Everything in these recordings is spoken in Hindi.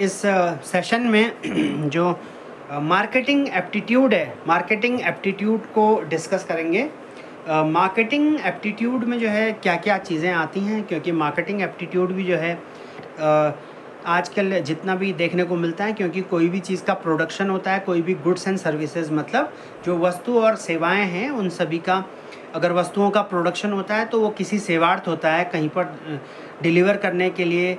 इस सेशन में जो मार्केटिंग एप्टीट्यूड है, मार्केटिंग एप्टीट्यूड को डिस्कस करेंगे। मार्केटिंग एप्टीट्यूड में जो है क्या क्या चीज़ें आती हैं, क्योंकि मार्केटिंग एप्टीट्यूड भी जो है आजकल जितना भी देखने को मिलता है, क्योंकि कोई भी चीज़ का प्रोडक्शन होता है, कोई भी गुड्स एंड सर्विसेज मतलब जो वस्तु और सेवाएं हैं उन सभी का, अगर वस्तुओं का प्रोडक्शन होता है तो वो किसी सेवार्थ होता है, कहीं पर डिलीवर करने के लिए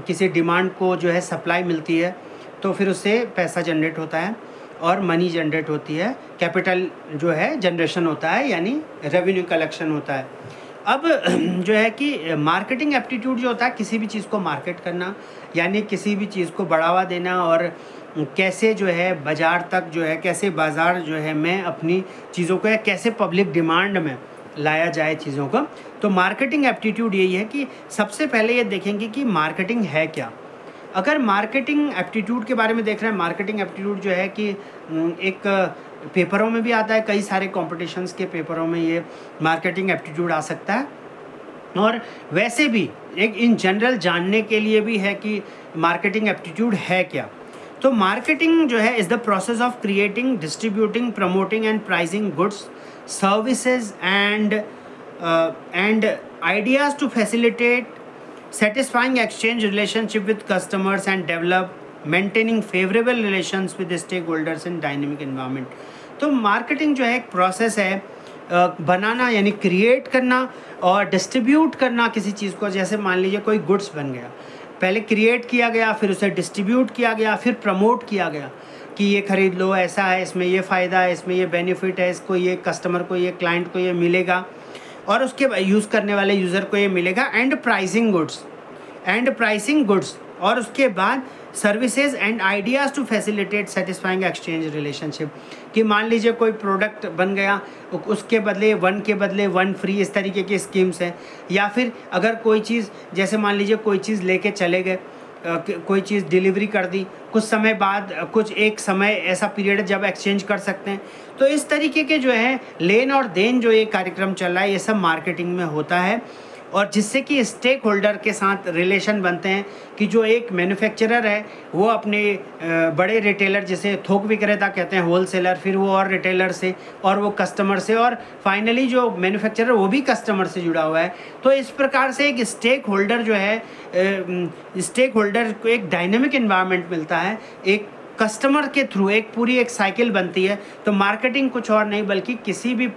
किसी डिमांड को जो है सप्लाई मिलती है, तो फिर उससे पैसा जनरेट होता है और मनी जनरेट होती है, कैपिटल जो है जनरेशन होता है, यानी रेवेन्यू कलेक्शन होता है। अब जो है कि मार्केटिंग एप्टीट्यूड जो होता है, किसी भी चीज़ को मार्केट करना, यानी किसी भी चीज़ को बढ़ावा देना और कैसे जो है बाज़ार तक जो है, कैसे बाज़ार जो है में अपनी चीज़ों को या कैसे पब्लिक डिमांड में लाया जाए चीज़ों को। तो मार्केटिंग एप्टीट्यूड यही है कि सबसे पहले ये देखेंगे कि मार्केटिंग है क्या। अगर मार्केटिंग एप्टीट्यूड के बारे में देख रहे हैं, मार्केटिंग एप्टीट्यूड जो है कि एक पेपरों में भी आता है, कई सारे कॉम्पिटिशन्स के पेपरों में ये मार्केटिंग एप्टीट्यूड आ सकता है, और वैसे भी एक इन जनरल जानने के लिए भी है कि मार्केटिंग एप्टीट्यूड है क्या। तो मार्केटिंग जो है is the process of creating, distributing, promoting and pricing goods, services and ideas to facilitate satisfying exchange relationship with customers and develop maintaining favorable relations with stakeholders in dynamic environment। तो मार्केटिंग जो है एक प्रोसेस है, बनाना यानी क्रिएट करना और डिस्ट्रीब्यूट करना किसी चीज़ को। जैसे मान लीजिए कोई गुड्स बन गया, पहले क्रिएट किया गया, फिर उसे डिस्ट्रीब्यूट किया गया, फिर प्रमोट किया गया कि ये ख़रीद लो, ऐसा है, इसमें ये फ़ायदा है, इसमें ये बेनिफिट है, इसको ये कस्टमर को, ये क्लाइंट को ये मिलेगा और उसके यूज़ करने वाले यूज़र को ये मिलेगा। एंड प्राइसिंग गुड्स और उसके बाद services and ideas to facilitate satisfying exchange relationship, कि मान लीजिए कोई प्रोडक्ट बन गया, उसके बदले वन फ्री, इस तरीके की स्कीम्स हैं। या फिर अगर कोई चीज़, जैसे मान लीजिए कोई चीज़ लेके चले गए, कोई चीज़ डिलीवरी कर दी, कुछ समय बाद कुछ एक समय ऐसा पीरियड जब एक्सचेंज कर सकते हैं। तो इस तरीके के जो है लेन और देन जो ये कार्यक्रम चल रहा है, ये सब मार्केटिंग में होता है, और जिससे कि स्टेक होल्डर के साथ रिलेशन बनते हैं कि जो एक मैन्युफैक्चरर है वो अपने बड़े रिटेलर, जिसे थोक विक्रेता कहते हैं, होलसेलर, फिर वो और रिटेलर से, और वो कस्टमर से, और फाइनली जो मैन्युफैक्चरर वो भी कस्टमर से जुड़ा हुआ है। तो इस प्रकार से एक स्टेक होल्डर जो है, स्टेक होल्डर को एक डायनेमिक एनवायरनमेंट मिलता है, एक कस्टमर के थ्रू एक पूरी एक साइकिल बनती है। तो मार्केटिंग कुछ और नहीं बल्कि किसी भी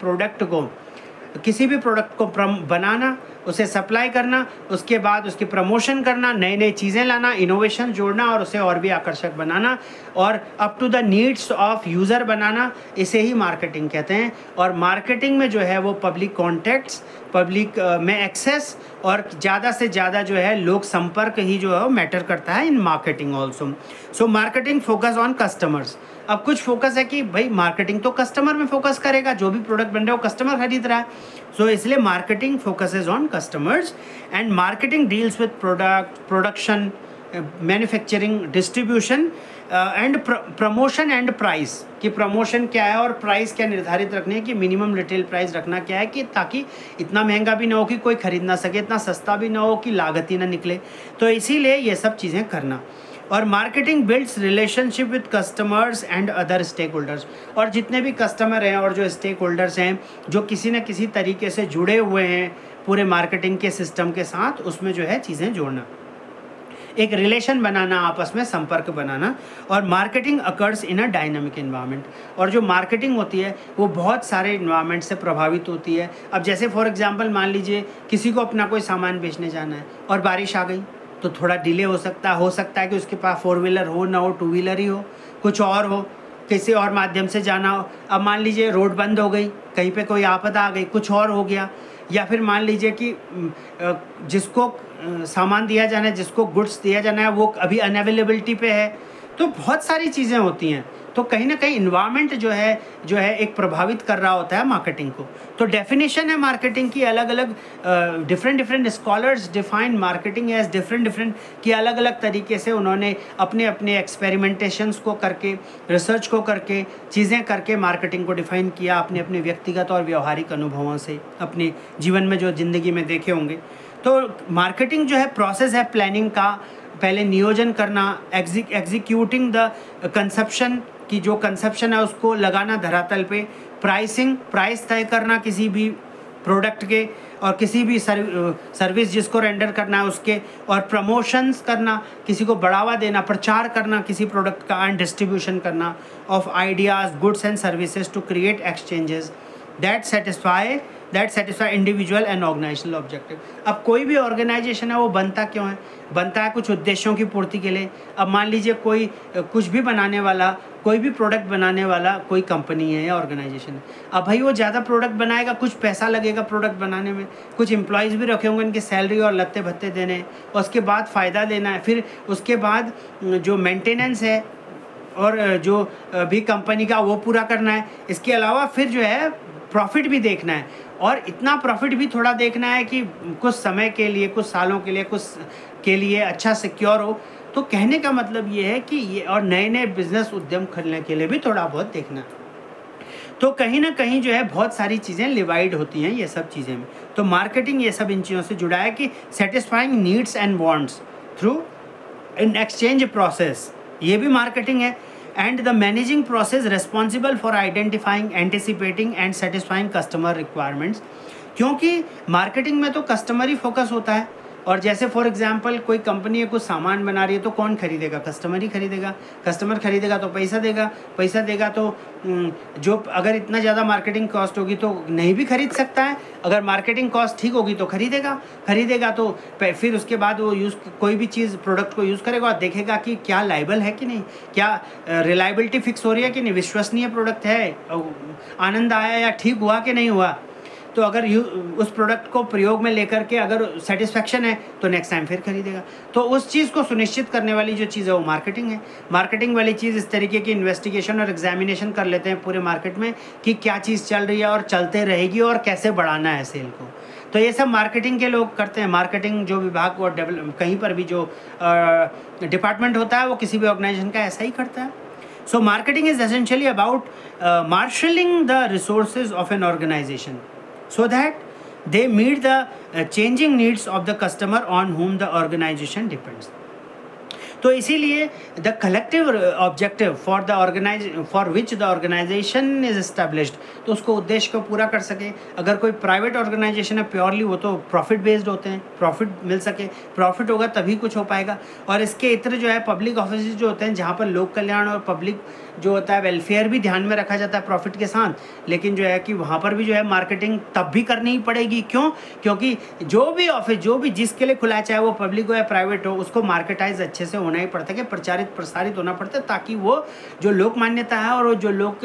प्रोडक्ट को बनाना, उसे सप्लाई करना, उसके बाद उसकी प्रमोशन करना, नई नई चीज़ें लाना, इनोवेशन जोड़ना और उसे और भी आकर्षक बनाना और up to the needs of user बनाना, इसे ही मार्केटिंग कहते हैं। और मार्केटिंग में जो है वो पब्लिक कॉन्टैक्ट्स, पब्लिक में एक्सेस और ज़्यादा से ज़्यादा जो है लोक संपर्क ही जो है वो मैटर करता है in marketing also. So marketing focus on customers. अब कुछ फोकस है कि भाई मार्केटिंग तो कस्टमर में फोकस करेगा, जो भी प्रोडक्ट बन रहा है वो कस्टमर खरीद रहा है, सो इसलिए marketing focuses on customers. And marketing deals with production, manufacturing, distribution and promotion and price, कि प्रमोशन क्या है और प्राइस क्या निर्धारित रखनी है, कि मिनिमम रिटेल प्राइस रखना क्या है, कि ताकि इतना महंगा भी ना हो कि कोई खरीद ना सके, इतना सस्ता भी ना हो कि लागत ही ना निकले। तो इसीलिए ये सब चीज़ें करना। और marketing builds relationship with customers and other stakeholders, और जितने भी कस्टमर हैं और जो स्टेक होल्डर्स हैं जो किसी न किसी तरीके से जुड़े हुए हैं पूरे मार्केटिंग के सिस्टम के साथ, उसमें जो है चीज़ें जोड़ना, एक रिलेशन बनाना, आपस में संपर्क बनाना। और marketing occurs in a dynamic environment, और जो मार्केटिंग होती है वो बहुत सारे इन्वायरमेंट से प्रभावित होती है। अब जैसे फॉर एग्जांपल मान लीजिए किसी को अपना कोई सामान बेचने जाना है और बारिश आ गई, तो थोड़ा डिले हो सकता है कि उसके पास 4 व्हीलर हो ना हो, 2 व्हीलर ही हो, कुछ और हो, किसी और माध्यम से जाना हो। अब मान लीजिए रोड बंद हो गई, कहीं पे कोई आपदा आ गई, कुछ और हो गया। या फिर मान लीजिए कि जिसको सामान दिया जाना है, जिसको गुड्स दिया जाना है, वो अभी अनअवेलेबिलिटी पे है। तो बहुत सारी चीज़ें होती हैं। तो कहीं ना कहीं इन्वायरमेंट जो है एक प्रभावित कर रहा होता है मार्केटिंग को। तो डेफिनेशन है मार्केटिंग की अलग अलग, different scholars define marketing as different कि अलग अलग तरीके से उन्होंने अपने अपने एक्सपेरिमेंटेशंस को करके, रिसर्च को करके, चीज़ें करके मार्केटिंग को डिफाइन किया अपने अपने व्यक्तिगत और व्यवहारिक अनुभवों से, अपने जीवन में जो ज़िंदगी में देखे होंगे। तो मार्केटिंग जो है प्रोसेस है प्लानिंग का, पहले नियोजन करना, एग्जीक्यूटिंग द कंसेप्शन की जो कंसेप्शन है उसको लगाना धरातल पे, प्राइस तय करना किसी भी प्रोडक्ट के और किसी भी सर्विस जिसको रेंडर करना है उसके, और प्रमोशंस करना, किसी को बढ़ावा देना, प्रचार करना किसी प्रोडक्ट का, एंड डिस्ट्रीब्यूशन करना of ideas, goods and services to create exchanges that satisfy individual and organizational objective. अब कोई भी ऑर्गेनाइजेशन है वो बनता क्यों है? बनता है कुछ उद्देश्यों की पूर्ति के लिए। अब मान लीजिए कोई कुछ भी बनाने वाला, कोई भी प्रोडक्ट बनाने वाला कोई कंपनी है या ऑर्गेनाइजेशन है। अब भाई वो ज़्यादा प्रोडक्ट बनाएगा, कुछ पैसा लगेगा प्रोडक्ट बनाने में, कुछ एम्प्लॉयज़ भी रखे होंगे, उनकी सैलरी और लत्ते भत्ते देने हैं, और उसके बाद फ़ायदा लेना है, फिर उसके बाद जो मेंटेनेंस है और जो भी कंपनी का वो पूरा करना है। इसके अलावा फिर जो है प्रॉफिट भी देखना है, और इतना प्रॉफिट भी थोड़ा देखना है कि कुछ समय के लिए, कुछ सालों के लिए, कुछ के लिए अच्छा सिक्योर हो। तो कहने का मतलब ये है कि ये, और नए नए बिजनेस उद्यम खोलने के लिए भी थोड़ा बहुत देखना है। तो कहीं ना कहीं जो है बहुत सारी चीज़ें डिवाइड होती हैं ये सब चीज़ें में। तो मार्केटिंग ये सब इन चीज़ों से जुड़ा है कि satisfying needs and wants through in exchange process, ये भी मार्केटिंग है। And the managing process responsible for identifying, anticipating and satisfying customer requirements, क्योंकि मार्केटिंग में तो कस्टमर ही फोकस होता है। और जैसे फॉर एग्जांपल कोई कंपनी है, कुछ सामान बना रही है, तो कौन खरीदेगा? कस्टमर ही खरीदेगा। कस्टमर खरीदेगा तो पैसा देगा तो जो अगर इतना ज़्यादा मार्केटिंग कॉस्ट होगी तो नहीं भी खरीद सकता है, अगर मार्केटिंग कॉस्ट ठीक होगी तो खरीदेगा तो फिर उसके बाद वो कोई भी चीज़ प्रोडक्ट को यूज़ करेगा और देखेगा कि क्या लाइबल है कि नहीं, क्या रिलायबिलिटी फिक्स हो रही है कि नहीं, विश्वसनीय प्रोडक्ट है, आनंद आया या ठीक हुआ कि नहीं हुआ। तो अगर उस प्रोडक्ट को प्रयोग में लेकर के अगर सेटिस्फेक्शन है तो नेक्स्ट टाइम फिर खरीदेगा। तो उस चीज़ को सुनिश्चित करने वाली जो चीज़ है वो मार्केटिंग है। मार्केटिंग वाली चीज़ इस तरीके की इन्वेस्टिगेशन और एग्जामिनेशन कर लेते हैं पूरे मार्केट में कि क्या चीज़ चल रही है और चलते रहेगी और कैसे बढ़ाना है सेल को। तो ये सब मार्केटिंग के लोग करते हैं। मार्केटिंग जो विभाग और कहीं पर भी जो डिपार्टमेंट होता है वो किसी भी ऑर्गेनाइजेशन का ऐसा ही करता है। So marketing is essentially about marshalling the resources of an organization so that they meet the changing needs of the customer on whom the organization depends. तो इसीलिए the collective objective for which the organization is established, तो उसको उद्देश्य को पूरा कर सके। अगर कोई प्राइवेट ऑर्गेनाइजेशन है प्योरली, वो तो प्रॉफिट बेस्ड होते हैं, प्रॉफिट मिल सके, प्रॉफिट होगा तभी कुछ हो पाएगा। और इसके इतर जो है पब्लिक ऑफिस जो होते हैं जहाँ पर लोक कल्याण और पब्लिक जो होता है वेलफेयर भी ध्यान में रखा जाता है प्रॉफिट के साथ, लेकिन जो है कि वहाँ पर भी जो है मार्केटिंग तब भी करनी ही पड़ेगी। क्यों? क्योंकि जो भी ऑफिस जो भी जिसके लिए खुला है, चाहे वो पब्लिक हो या प्राइवेट हो, उसको मार्केटाइज अच्छे से होना ही पड़ता है, कि प्रसारित होना पड़ता है, ताकि वो जो लोक मान्यता है और जो लोक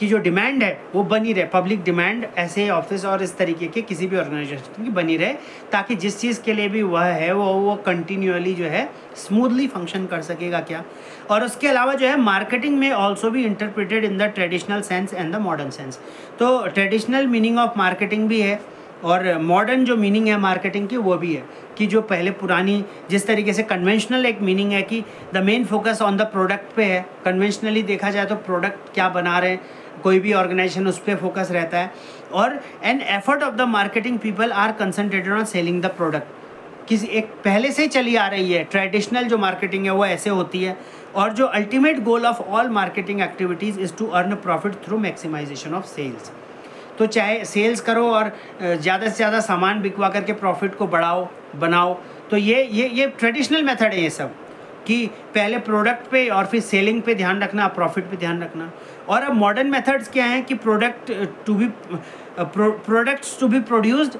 जो डिमांड है वो बनी रहे। पब्लिक डिमांड ऐसे ऑफिस और इस तरीके के किसी भी ऑर्गेनाइजेशन की बनी रहे, ताकि जिस चीज़ के लिए भी वह है वो कंटिन्यूअली जो है स्मूथली फंक्शन कर सकेगा क्या। और उसके अलावा जो है मार्केटिंग में ऑल्सो भी interpreted in the traditional sense and the modern sense. तो ट्रेडिशनल मीनिंग ऑफ मार्केटिंग भी है और मॉडर्न जो मीनिंग है मार्केटिंग की वो भी है, कि जो पहले पुरानी जिस तरीके से कन्वेंशनल एक मीनिंग है कि the main focus on the product पे है। कन्वेंशनली देखा जाए तो प्रोडक्ट क्या बना रहे हैं, कोई भी ऑर्गेनाइजेशन उस पर फोकस रहता है। और an effort of the marketing people are concentrated on selling the product. किसी एक पहले से चली आ रही है ट्रेडिशनल जो मार्केटिंग है वो ऐसे होती है। और जो ultimate goal of all marketing activities is to earn profit through maximization of sales. तो चाहे सेल्स करो और ज़्यादा से ज़्यादा सामान बिकवा करके प्रॉफिट को बनाओ। तो ये ट्रेडिशनल मेथड है ये सब, कि पहले प्रोडक्ट पे और फिर सेलिंग पे ध्यान रखना, प्रॉफिट पे ध्यान रखना। और अब मॉडर्न मेथड्स क्या हैं कि प्रोडक्ट्स टू बी प्रोड्यूस्ड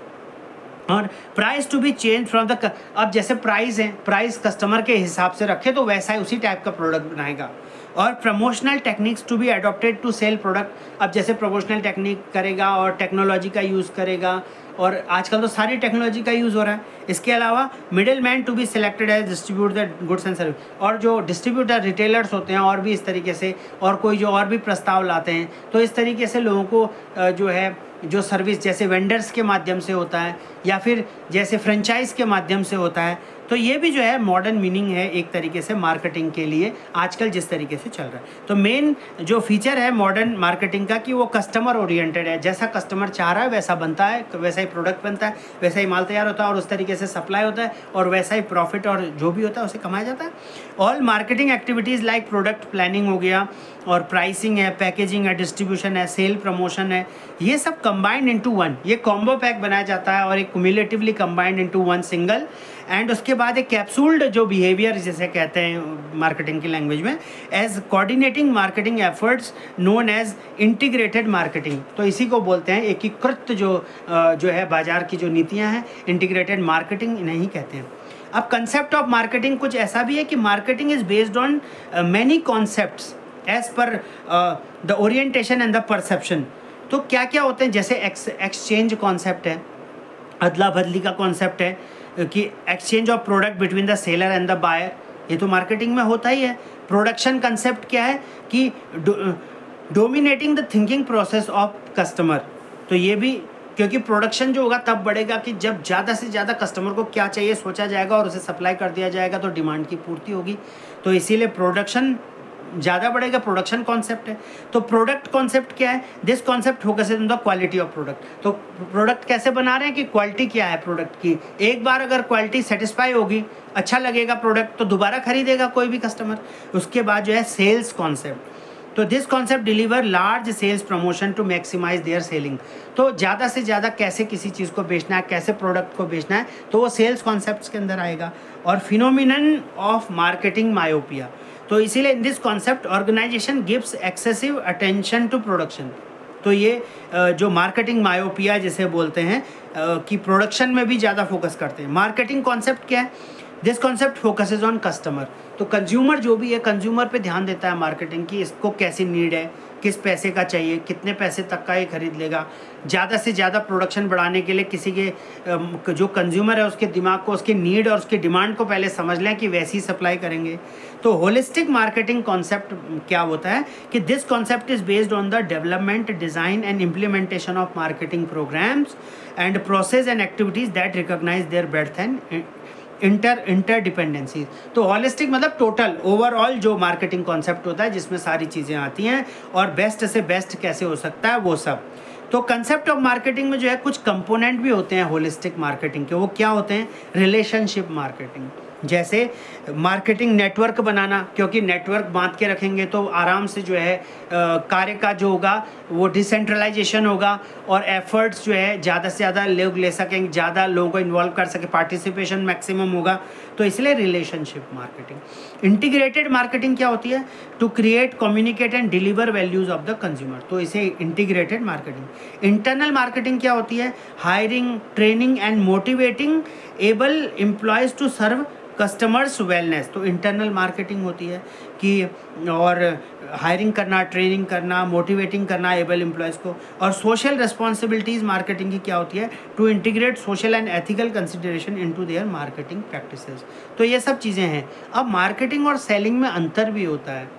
और price to be change from the. अब जैसे प्राइस है, प्राइस कस्टमर के हिसाब से रखे तो वैसा ही उसी टाइप का प्रोडक्ट बनाएगा। और promotional techniques to be adopted to sell product. अब जैसे प्रमोशनल टेक्निक करेगा और टेक्नोलॉजी का यूज़ करेगा, और आजकल तो सारी टेक्नोलॉजी का यूज़ हो रहा है। इसके अलावा middle man to be selected as distribute the goods and service. और जो डिस्ट्रीब्यूटर रिटेलर्स होते हैं और भी इस तरीके से, और कोई जो और भी प्रस्ताव लाते हैं, तो इस तरीके से लोगों को जो है जो सर्विस जैसे वेंडर्स के माध्यम से होता है या फिर जैसे फ्रेंचाइज के माध्यम से होता है, तो ये भी जो है मॉडर्न मीनिंग है एक तरीके से मार्केटिंग के लिए आजकल जिस तरीके से चल रहा है। तो मेन जो फीचर है मॉडर्न मार्केटिंग का कि वो कस्टमर ओरिएंटेड है, जैसा कस्टमर चाह रहा है वैसा बनता है, वैसा ही प्रोडक्ट बनता है, वैसा ही माल तैयार होता है और उस तरीके से सप्लाई होता है और वैसा ही प्रॉफिट और जो भी होता है उसे कमाया जाता है। All marketing activities like product planning हो गया और प्राइसिंग है, पैकेजिंग है, डिस्ट्रीब्यूशन है, सेल प्रमोशन है, ये सब कंबाइंड इनटू वन, ये कॉम्बो पैक बनाया जाता है और एक cumulatively combined into one single. And उसके बाद एक कैप्सूल्ड जो बिहेवियर जिसे कहते हैं मार्केटिंग की लैंग्वेज में as coordinating marketing efforts known as integrated marketing. तो इसी को बोलते हैं एकीकृत जो है बाजार की जो नीतियां हैं, इंटीग्रेटेड मार्केटिंग नहीं कहते हैं। अब कंसेप्ट ऑफ मार्केटिंग कुछ ऐसा भी है कि marketing is based on many concepts as per the orientation and the perception. तो क्या क्या होते हैं, जैसे एक्सचेंज कॉन्सेप्ट है, अदला बदली का कॉन्सेप्ट है कि exchange of product between the seller and the buyer, ये तो मार्केटिंग में होता ही है। प्रोडक्शन कंसेप्ट क्या है कि dominating the thinking process of customer, तो ये भी क्योंकि प्रोडक्शन जो होगा तब बढ़ेगा कि जब ज़्यादा से ज़्यादा कस्टमर को क्या चाहिए सोचा जाएगा और उसे सप्लाई कर दिया जाएगा तो डिमांड की पूर्ति होगी, तो इसीलिए प्रोडक्शन ज़्यादा बढ़ेगा, प्रोडक्शन कॉन्सेप्ट है। तो प्रोडक्ट कॉन्सेप्ट क्या है, this concept focuses on the quality of product. तो प्रोडक्ट कैसे बना रहे हैं कि क्वालिटी क्या है प्रोडक्ट की, एक बार अगर क्वालिटी सेटिस्फाई होगी, अच्छा लगेगा प्रोडक्ट तो दोबारा खरीदेगा कोई भी कस्टमर। उसके बाद जो है सेल्स कॉन्सेप्ट, तो this concept deliver large sales promotion to maximize their selling. तो ज़्यादा से ज़्यादा कैसे किसी चीज़ को बेचना है, कैसे प्रोडक्ट को बेचना है, तो वो सेल्स कॉन्सेप्ट्स के अंदर आएगा। और फिनोमिनन ऑफ मार्केटिंग मायोपिया, तो इसीलिए in this concept organization gives excessive attention to production. तो ये जो मार्केटिंग मायोपिया जिसे बोलते हैं कि प्रोडक्शन में भी ज़्यादा फोकस करते हैं। मार्केटिंग कॉन्सेप्ट क्या है, this concept focuses on customer. तो कंज्यूमर जो भी है, कंज्यूमर पे ध्यान देता है मार्केटिंग की, इसको कैसी नीड है, किस पैसे का चाहिए, कितने पैसे तक का ये खरीद लेगा। ज़्यादा से ज़्यादा प्रोडक्शन बढ़ाने के लिए किसी के जो कंज्यूमर है उसके दिमाग को, उसकी नीड और उसकी डिमांड को पहले समझ लें कि वैसी सप्लाई करेंगे। तो होलिस्टिक मार्केटिंग कॉन्सेप्ट क्या होता है कि this concept is based on the development, design and implementation of marketing programs and process and activities that recognize their breadth and interdependency. तो हॉलिस्टिक मतलब टोटल ओवरऑल जो मार्केटिंग कॉन्सेप्ट होता है जिसमें सारी चीज़ें आती हैं और बेस्ट से बेस्ट कैसे हो सकता है वो सब। तो कंसेप्ट ऑफ मार्केटिंग में जो है कुछ कंपोनेंट भी होते हैं होलिस्टिक मार्केटिंग के, वो क्या होते हैं, रिलेशनशिप मार्केटिंग, जैसे मार्केटिंग नेटवर्क बनाना, क्योंकि नेटवर्क बांध के रखेंगे तो आराम से जो है कार्य का जो होगा वो डिसेंट्रलाइजेशन होगा और एफर्ट्स जो है ज़्यादा से ज़्यादा लोग ले सकेंगे, ज़्यादा लोगों को इन्वॉल्व कर सके, पार्टिसिपेशन मैक्सिमम होगा, तो इसलिए रिलेशनशिप मार्केटिंग। इंटीग्रेटेड मार्केटिंग क्या होती है, to create, communicate and deliver values of the consumer, तो इसे इंटीग्रेटेड मार्केटिंग। इंटरनल मार्केटिंग क्या होती है, hiring, training and motivating able employees to serve customers wellness, तो इंटरनल मार्केटिंग होती है कि और हायरिंग करना, ट्रेनिंग करना, मोटिवेटिंग करना एबल एम्प्लॉयज़ को। और सोशल रिस्पॉन्सिबिलिटीज़ मार्केटिंग की क्या होती है, to integrate social and ethical consideration into their marketing practices. तो ये सब चीज़ें हैं। अब मार्केटिंग और सेलिंग में अंतर भी होता है।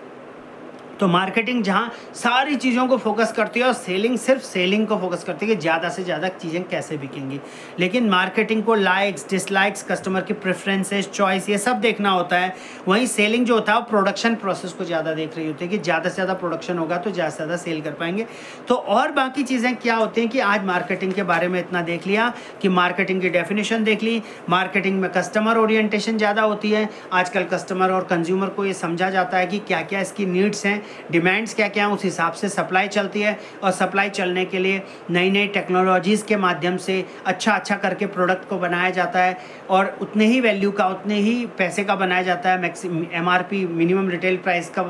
तो मार्केटिंग जहाँ सारी चीज़ों को फोकस करती है और सेलिंग सिर्फ सेलिंग को फोकस करती है कि ज़्यादा से ज़्यादा चीज़ें कैसे बिकेंगी, लेकिन मार्केटिंग को लाइक्स, डिसलाइक्स, कस्टमर की प्रेफरेंसेस, चॉइस, ये सब देखना होता है। वहीं सेलिंग जो होता है वो प्रोडक्शन प्रोसेस को ज़्यादा देख रही होती है कि ज़्यादा से ज़्यादा प्रोडक्शन होगा तो ज़्यादा से ज़्यादा सेल कर पाएंगे। तो और बाकी चीज़ें क्या होती हैं कि आज मार्केटिंग के बारे में इतना देख लिया कि मार्केटिंग की डेफिनेशन देख ली, मार्केटिंग में कस्टमर ओरिएंटेशन ज़्यादा होती है। आजकल कस्टमर और कंज्यूमर को ये समझा जाता है कि क्या क्या इसकी नीड्स हैं, डिमांड्स क्या क्या हैं, उस हिसाब से सप्लाई चलती है और सप्लाई चलने के लिए नई नई टेक्नोलॉजीज़ के माध्यम से अच्छा करके प्रोडक्ट को बनाया जाता है और उतने ही वैल्यू का, उतने ही पैसे का बनाया जाता है। MRP मिनिमम रिटेल प्राइस का,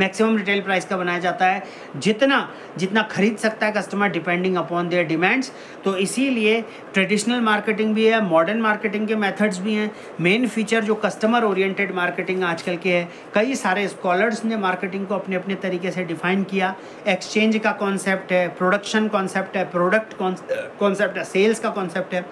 मैक्सिमम रिटेल प्राइस का बनाया जाता है, जितना खरीद सकता है customer depending upon their demands. तो इसीलिए ट्रेडिशनल मार्केटिंग भी है, मॉडर्न मार्केटिंग के मेथड्स भी हैं। मेन फीचर जो कस्टमर ओरिएंटेड मार्केटिंग आजकल के है, कई सारे स्कॉलर्स ने मार्केटिंग को अपने अपने तरीके से डिफाइन किया। एक्सचेंज का कॉन्सेप्ट है, प्रोडक्शन कॉन्सेप्ट है, प्रोडक्ट कॉन्सेप्ट है, सेल्स का कॉन्सेप्ट है।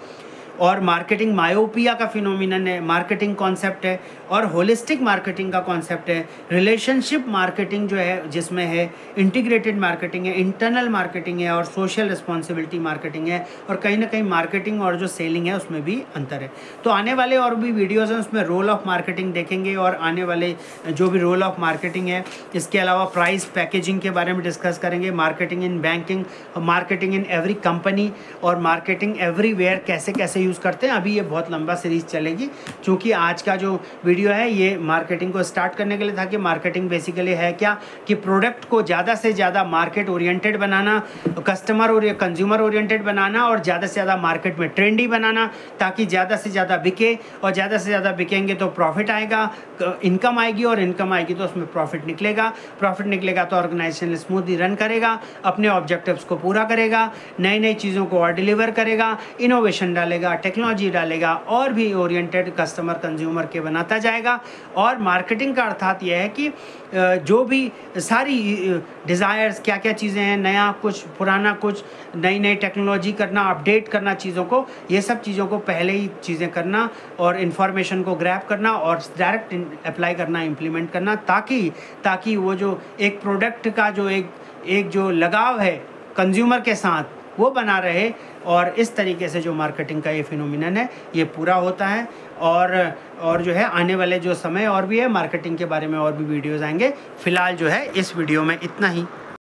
और मार्केटिंग मायोपिया का फिनोमिनन है, मार्केटिंग कॉन्सेप्ट है, और होलिस्टिक मार्केटिंग का कॉन्सेप्ट है, रिलेशनशिप मार्केटिंग जो है जिसमें है इंटीग्रेटेड मार्केटिंग है, इंटरनल मार्केटिंग है, और सोशल रिस्पॉन्सिबिलिटी मार्केटिंग है, और कहीं ना कहीं मार्केटिंग और जो सेलिंग है उसमें भी अंतर है। तो आने वाले और भी वीडियोज़ हैं उसमें रोल ऑफ मार्केटिंग देखेंगे, और आने वाले जो भी रोल ऑफ मार्केटिंग है, इसके अलावा प्राइस पैकेजिंग के बारे में डिस्कस करेंगे, marketing in banking, marketing in every company, और मार्केटिंग एवरीवेयर कैसे कैसे यूज़ करते हैं। अभी ये बहुत लंबा सीरीज़ चलेगी, क्योंकि आज का जो वीडियो है ये मार्केटिंग को स्टार्ट करने के लिए था कि मार्केटिंग बेसिकली है क्या, कि प्रोडक्ट को ज़्यादा से ज़्यादा मार्केट ओरिएंटेड बनाना, कस्टमर और कंज्यूमर ओरिएंटेड बनाना, और ज़्यादा से ज़्यादा मार्केट में ट्रेंडी बनाना, ताकि ज़्यादा से ज़्यादा बिके, और ज़्यादा से ज़्यादा बिकेंगे तो प्रॉफिट आएगा, इनकम आएगी, और इनकम आएगी तो उसमें प्रॉफिट निकलेगा तो ऑर्गेनाइजेशन स्मूथली रन करेगा, अपने ऑब्जेक्टिव्स को पूरा करेगा, नई नई चीज़ों को और डिलीवर करेगा, इनोवेशन डालेगा, टेक्नोलॉजी डालेगा, और भी ओरिएंटेड कस्टमर कंज्यूमर के बनाता जाएगा। और मार्केटिंग का अर्थात यह है कि जो भी सारी डिज़ायर्स क्या क्या चीज़ें हैं, नया कुछ पुराना कुछ, नई नई टेक्नोलॉजी करना, अपडेट करना चीज़ों को, ये सब चीज़ों को पहले ही चीज़ें करना, और इन्फॉर्मेशन को ग्रैब करना, और डायरेक्ट अप्लाई करना, इम्प्लीमेंट करना, ताकि वो जो एक प्रोडक्ट का जो एक जो लगाव है कंज्यूमर के साथ वो बना रहे। और इस तरीके से जो मार्केटिंग का ये फिनोमिनन है ये पूरा होता है। और जो है आने वाले जो समय और भी है मार्केटिंग के बारे में और भी वीडियोज़ आएंगे। फ़िलहाल जो है इस वीडियो में इतना ही।